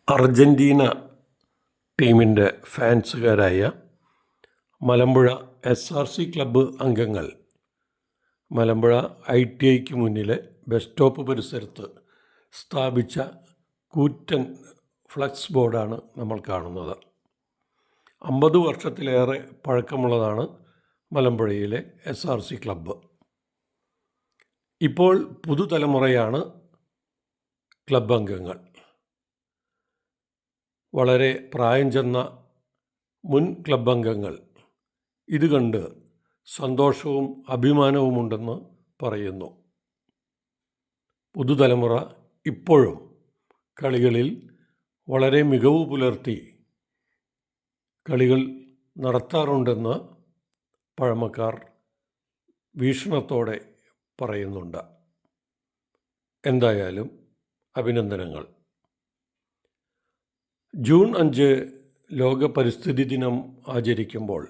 Argentina ടീമിൻ്റെ ഫാൻസുകാരായ Malampuzha SRC club അംഗങ്ങൾ മലമ്പുഴ ITIക്ക് മുന്നിലെ ബസ് സ്റ്റോപ്പ് പരിസരത്ത് സ്ഥാപിച്ച കൂറ്റൻ ഫ്ലക്സ് ബോർഡാണ് നമ്മൾ കാണുന്നത്. 50 വർഷത്തിലേറെ പഴക്കമുള്ളതാണ് മലമ്പുഴയിലെ SRC ക്ലബ്ബ്. ഇപ്പോൾ പുതുതലമുറയാണ് ക്ലബ്ബ് അംഗങ്ങൾ. വളരെ പ്രായം ചെന്ന മുൻ ക്ലബ്ബ് അംഗങ്ങൾ ഇത് കണ്ട് സന്തോഷവും അഭിമാനവുമുണ്ടെന്ന് പറയുന്നു. പുതുതലമുറ ഇപ്പോഴും കളികളിൽ വളരെ മികവ് പുലർത്തി കളികൾ നടത്താറുണ്ടെന്ന് പഴമക്കാർ വീക്ഷണത്തോടെ പറയുന്നുണ്ട്. എന്തായാലും അഭിനന്ദനങ്ങൾ. ജൂൺ 5 ലോക പരിസ്ഥിതി ദിനം ആചരിക്കുമ്പോൾ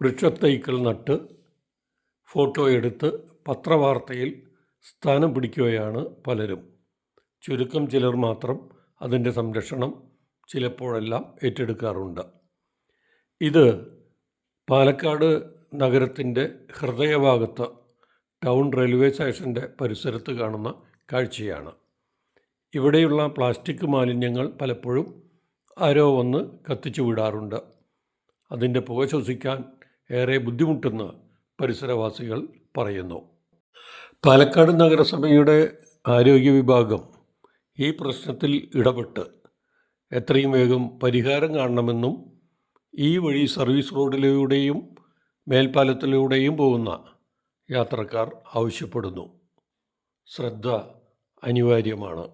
വൃക്ഷത്തൈകൾ നട്ട് ഫോട്ടോ എടുത്ത് പത്രവാർത്തയിൽ സ്ഥാനം പിടിക്കുകയാണ് പലരും. ചുരുക്കം ചിലർ മാത്രം അതിൻ്റെ സംരക്ഷണം ചിലപ്പോഴെല്ലാം ഏറ്റെടുക്കാറുണ്ട്. ഇത് പാലക്കാട് നഗരത്തിൻ്റെ ഹൃദയഭാഗത്ത് ടൗൺ റെയിൽവേ സ്റ്റേഷൻ്റെ പരിസരത്ത് കാണുന്ന കാഴ്ചയാണ്. ഇവിടെയുള്ള പ്ലാസ്റ്റിക് മാലിന്യങ്ങൾ പലപ്പോഴും ആരോ വന്ന് കത്തിച്ചു വിടാറുണ്ട്. അതിൻ്റെ പുക ശ്വസിക്കാൻ ഏറെ ബുദ്ധിമുട്ടെന്ന് പരിസരവാസികൾ പറയുന്നു. പാലക്കാട് നഗരസഭയുടെ ആരോഗ്യ വിഭാഗം ഈ പ്രശ്നത്തിൽ ഇടപെട്ട് എത്രയും വേഗം പരിഹാരം കാണണമെന്നും ഈ വഴി സർവീസ് റോഡിലൂടെയും മേൽപ്പാലത്തിലൂടെയും പോകുന്ന യാത്രക്കാർ ആവശ്യപ്പെടുന്നു. ശ്രദ്ധ അനിവാര്യമാണ്.